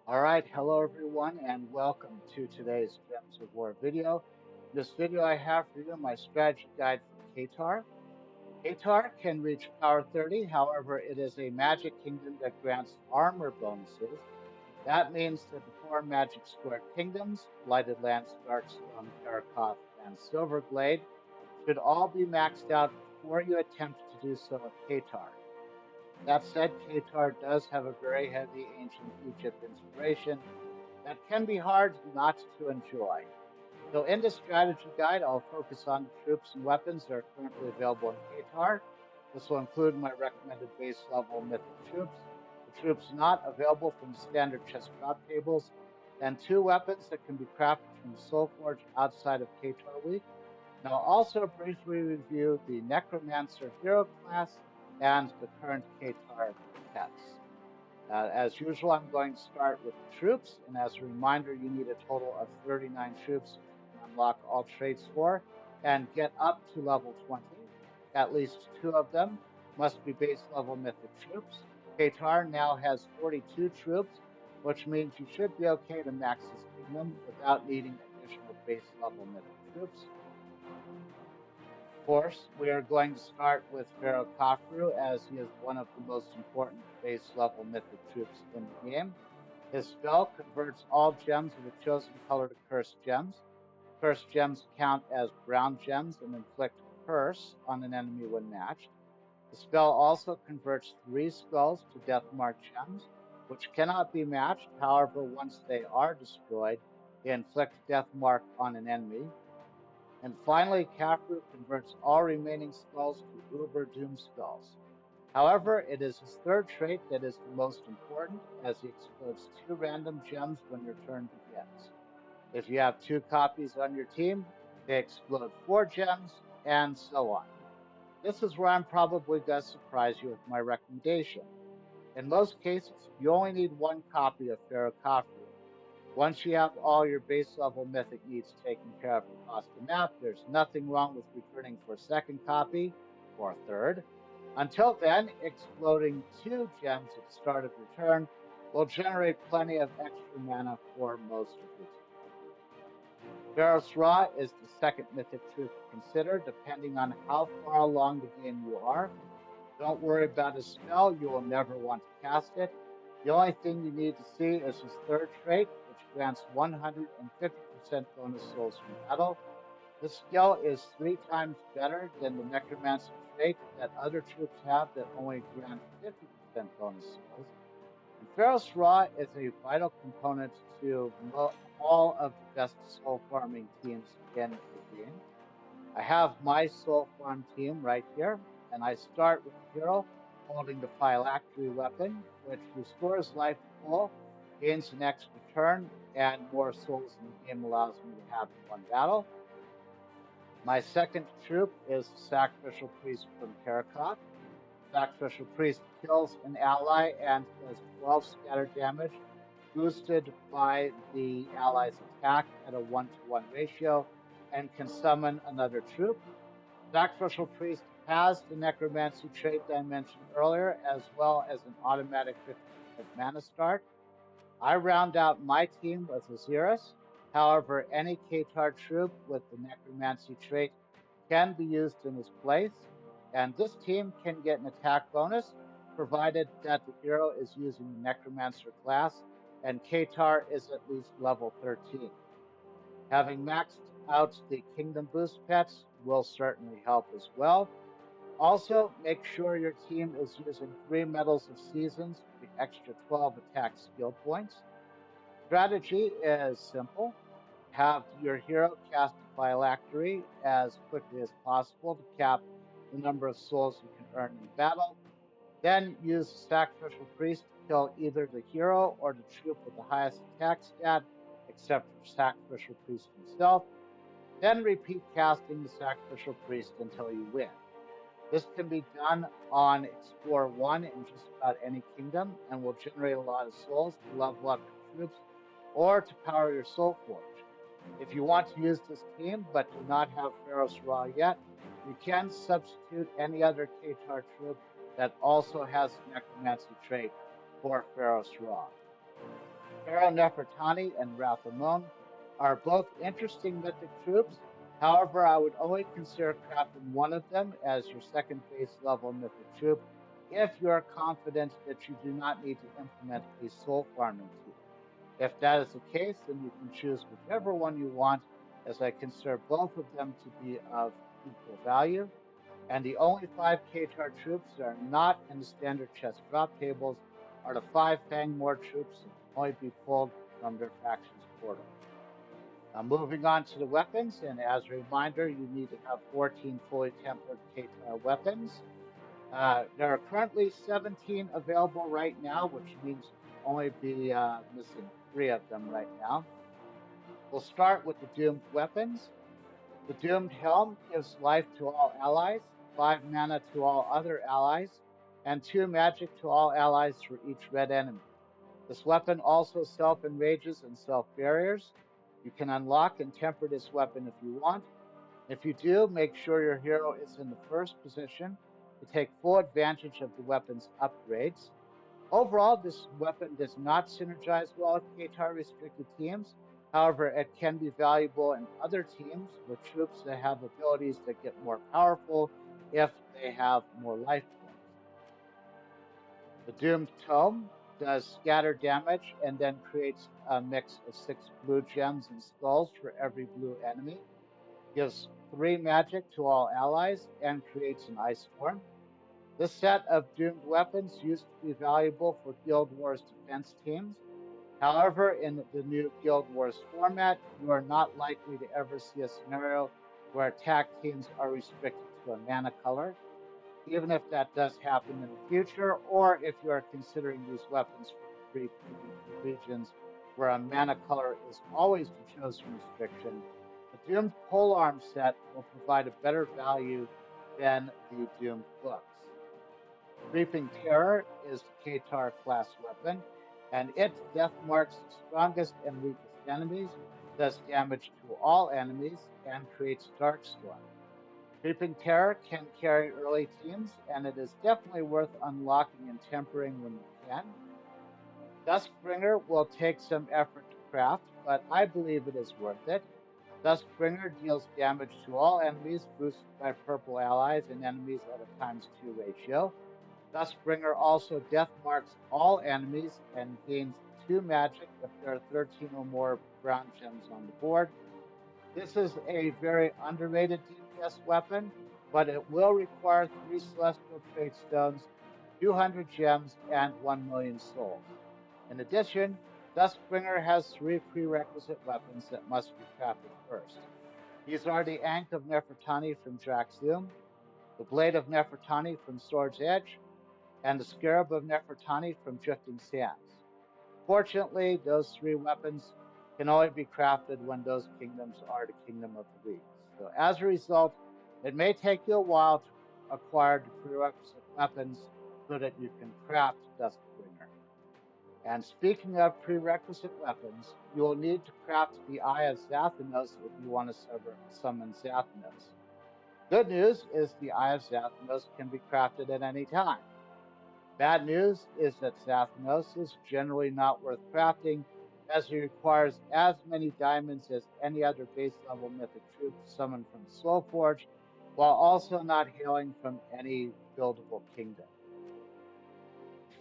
All right, hello everyone, and welcome to today's Gems of War video. In this video, I have for you my strategy guide for Khetar. Khetar can reach power 30, however, it is a magic kingdom that grants armor bonuses. That means that the four magic squared kingdoms, Blighted Lands, Darkstone, Karakoth, and Silverglade, should all be maxed out before you attempt to do so with Khetar. That said, Khetar does have a very heavy ancient Egypt inspiration that can be hard not to enjoy. So in this strategy guide, I'll focus on the troops and weapons that are currently available in Khetar. This will include my recommended base level mythic troops, the troops not available from the standard chest drop tables, and two weapons that can be crafted from the Soul Forge outside of Khetar Week. And I'll also briefly review the Necromancer hero class and the current Khetar pets. As usual, I'm going to start with the troops, and as a reminder, you need a total of 39 troops which you can unlock all traits for and get up to level 20. At least two of them must be base level mythic troops. Qatar now has 42 troops, which means you should be okay to max this kingdom without needing additional base level mythic troops. Of course, we are going to start with Pharaoh Khafre, as he is one of the most important base level mythic troops in the game. His spell converts all gems of a chosen color to cursed gems. Cursed gems count as brown gems and inflict curse on an enemy when matched. The spell also converts 3 skulls to deathmark gems, which cannot be matched. However, once they are destroyed, they inflict deathmark on an enemy. And finally, Khafre converts all remaining skulls to Uber Doom skulls. However, it is his third trait that is the most important, as he explodes 2 random gems when your turn begins. If you have 2 copies on your team, they explode 4 gems, and so on. This is where I'm probably going to surprise you with my recommendation. In most cases, you only need 1 copy of Pharaoh Khafre. Once you have all your base level mythic needs taken care of across the map, there's nothing wrong with returning for a second copy or a third. Until then, exploding 2 gems at the start of your turn will generate plenty of extra mana for most of your team. Pharaoh's Ra is the second mythic troop to consider, depending on how far along the game you are. Don't worry about his spell, you will never want to cast it. The only thing you need to see is his third trait, which grants 150% bonus souls from battle. This skill is 3 times better than the Necromancer trait that other troops have that only grant 50% bonus souls. And Pharaoh's Ra is a vital component to all of the best soul farming teams in the game. I have my soul farm team right here, and I start with the hero holding the phylactery weapon, which restores life to full, gains an extra turn, and more souls in the game allows me to have in one battle. My second troop is the Sacrificial Priest from Karakoth. Sacrificial Priest kills an ally and does 12 scatter damage, boosted by the ally's attack at a 1-to-1 ratio, and can summon another troop. Sacrificial Priest has the Necromancy trait that I mentioned earlier, as well as an automatic 50% mana start. I round out my team with Osiris. However, any Khetar troop with the Necromancy trait can be used in his place, and this team can get an attack bonus, provided that the hero is using the Necromancer class, and Khetar is at least level 13. Having maxed out the Kingdom Boost pets will certainly help as well. Also, make sure your team is using 3 Medals of Seasons for the extra 12 attack skill points. Strategy is simple. Have your hero cast a phylactery as quickly as possible to cap the number of souls you can earn in battle. Then use the Sacrificial Priest to kill either the hero or the troop with the highest attack stat, except for Sacrificial Priest himself. Then repeat casting the Sacrificial Priest until you win. This can be done on Explore 1 in just about any kingdom and will generate a lot of souls to level up your troops or to power your Soul Forge. If you want to use this team but do not have Pharaoh's Ra yet, you can substitute any other Khetar troop that also has the Necromancy trait for Pharaoh's Ra. Pharaoh Nefertani and Rathamon are both interesting mythic troops. However, I would only consider crafting one of them as your second base level mythic troop if you are confident that you do not need to implement a soul farming team. If that is the case, then you can choose whichever one you want, as I consider both of them to be of equal value. And the only five Khetar troops that are not in the standard chest drop tables are the five Fangmore troops that can only be pulled from their faction's portal. Now, moving on to the weapons, and as a reminder, you need to have 14 fully tempered Khetar weapons. There are currently 17 available right now, which means you should only be missing three of them right now. We'll start with the Doomed weapons. The Doomed Helm gives life to all allies, 5 mana to all other allies, and 2 magic to all allies for each red enemy. This weapon also self-enrages and self-barriers. You can unlock and temper this weapon if you want. If you do, make sure your hero is in the first position to take full advantage of the weapon's upgrades. Overall, this weapon does not synergize well with Khetar restricted teams. However, it can be valuable in other teams with troops that have abilities that get more powerful if they have more life points. The Doomed Tome does scatter damage and then creates a mix of 6 blue gems and skulls for every blue enemy. Gives 3 magic to all allies and creates an ice storm. This set of doomed weapons used to be valuable for Guild Wars defense teams. However, in the new Guild Wars format, you are not likely to ever see a scenario where attack teams are restricted to a mana color, even if that does happen in the future, or if you are considering these weapons for the free PvP regions where a mana color is always the chosen restriction. The Doomed Polearm set will provide a better value than the Doomed books. Creeping Terror is the Khetar class weapon, and it death marks the strongest and weakest enemies, does damage to all enemies, and creates Darkstorm. Creeping Terror can carry early teams, and it is definitely worth unlocking and tempering when you can. Duskbringer will take some effort to craft, but I believe it is worth it. Duskbringer deals damage to all enemies, boosted by purple allies and enemies at a ×2 ratio. Duskbringer also death marks all enemies and gains 2 magic if there are 13 or more brown gems on the board. This is a very underrated DPS weapon, but it will require 3 Celestial Trait Stones, 200 gems, and 1 million souls. In addition, Duskbringer has 3 prerequisite weapons that must be crafted first. These are the Ankh of Nefertani from Draxum, the Blade of Nefertani from Sword's Edge, and the Scarab of Nefertani from Drifting Sands. Fortunately, those 3 weapons can only be crafted when those kingdoms are the Kingdom of the Weak. So as a result, it may take you a while to acquire the prerequisite weapons so that you can craft Duskbringer. And speaking of prerequisite weapons, you will need to craft the Eye of Zathanos if you want to summon Zathanos. Good news is the Eye of Zathanos can be crafted at any time. Bad news is that Zathanos is generally not worth crafting, as he requires as many diamonds as any other base level mythic troop summoned from the Soul Forge, while also not hailing from any buildable kingdom.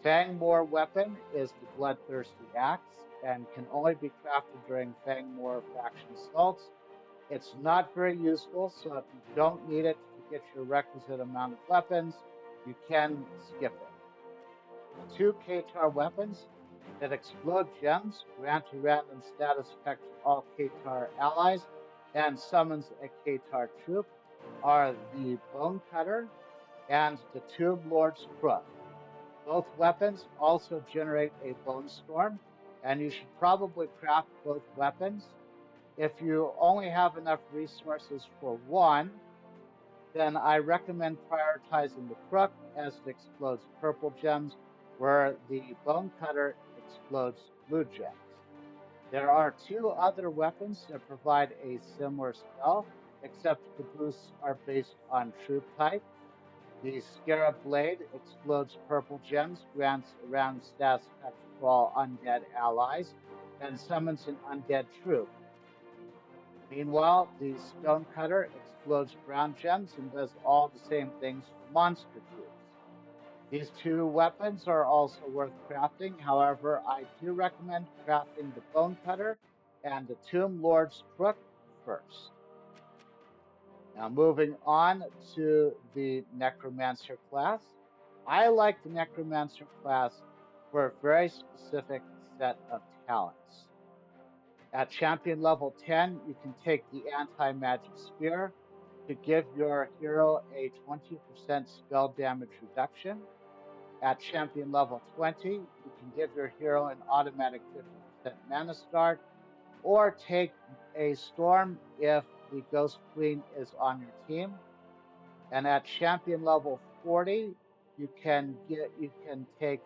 The Fangmore weapon is the Bloodthirsty Axe and can only be crafted during Fangmore faction assaults. It's not very useful, so if you don't need it to get your requisite amount of weapons, you can skip it. The 2 Khetar weapons that explode gems grant a random status effect to all Khetar allies and summons a Khetar troop are the Bone Cutter and the Tomb Lord's Crook. Both weapons also generate a Bone Storm, and you should probably craft both weapons. If you only have enough resources for one, then I recommend prioritizing the Crook as it explodes purple gems, where the Bone Cutter explodes blue gems. There are 2 other weapons that provide a similar spell, except the boosts are based on troop type. The Scarab Blade explodes purple gems, grants a round status effect for all undead allies and summons an undead troop. Meanwhile, the stonecutter explodes ground gems and does all the same things for monster troops. These two weapons are also worth crafting. However, I do recommend crafting the bone cutter and the tomb lord's crook first. Now, moving on to the necromancer class. I like the necromancer class for a very specific set of talents. At champion level 10, you can take the anti-magic spear to give your hero a 20% spell damage reduction. At champion level 20, you can give your hero an automatic 50% mana start, or take a storm if the Ghost Queen is on your team. And at champion level 40, you can take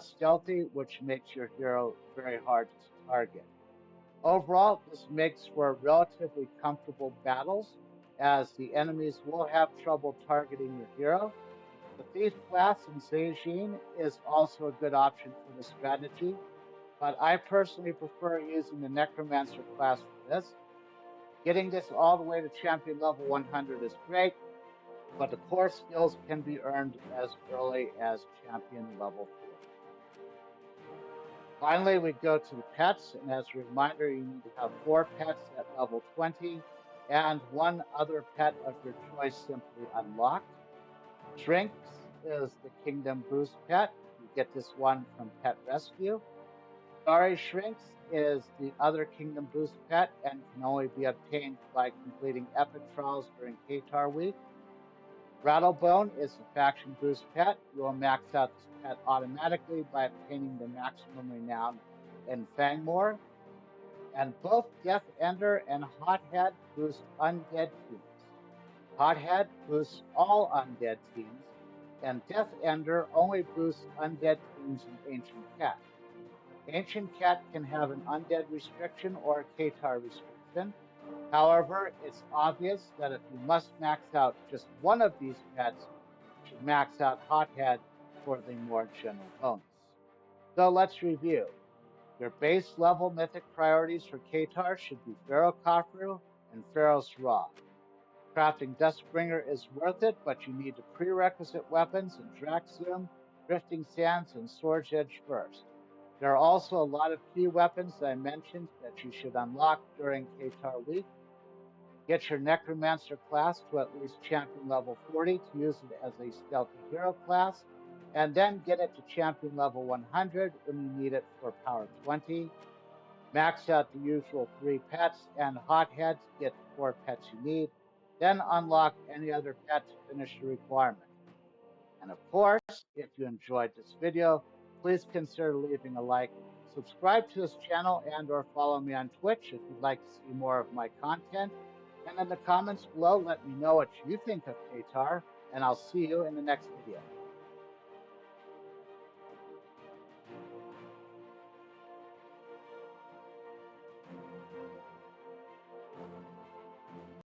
stealthy, which makes your hero very hard to target. Overall, this makes for relatively comfortable battles, as the enemies will have trouble targeting your hero. The Thief class in Zhejiang is also a good option for this strategy, but I personally prefer using the Necromancer class for this. Getting this all the way to champion level 100 is great, but the core skills can be earned as early as champion level 40. Finally, we go to the pets, and as a reminder, you need to have 4 pets at level 20 and one other pet of your choice simply unlocked. Shrinks is the Kingdom Boost pet. You get this one from Pet Rescue. Starry Shrinks is the other Kingdom Boost pet and can only be obtained by completing epic trials during Khetar week. Rattlebone is the faction boost pet. You will max out this pet automatically by obtaining the maximum renown in Fangmore. And both Death Ender and Hothead boost undead teams. Hothead boosts all undead teams, and Death Ender only boosts undead teams in Ancient Cat. Ancient Cat can have an undead restriction or a Khetar restriction. However, it's obvious that if you must max out just one of these pets, you should max out Hothead for the more general bonus. So let's review. Your base level mythic priorities for Khetar should be Pharaoh Khafre and Pharaoh Ra. Crafting Dustbringer is worth it, but you need the prerequisite weapons in Draxum, Drifting Sands, and Sword's Edge first. There are also a lot of key weapons that I mentioned that you should unlock during Khetar week. Get your Necromancer class to at least champion level 40 to use it as a stealthy hero class, and then get it to champion level 100 when you need it for power 20. Max out the usual 3 pets and Hothead to get the 4 pets you need, then unlock any other pet to finish the requirement. And of course, if you enjoyed this video, please consider leaving a like, subscribe to this channel, and or follow me on Twitch if you'd like to see more of my content. And in the comments below, let me know what you think of Khetar, and I'll see you in the next video.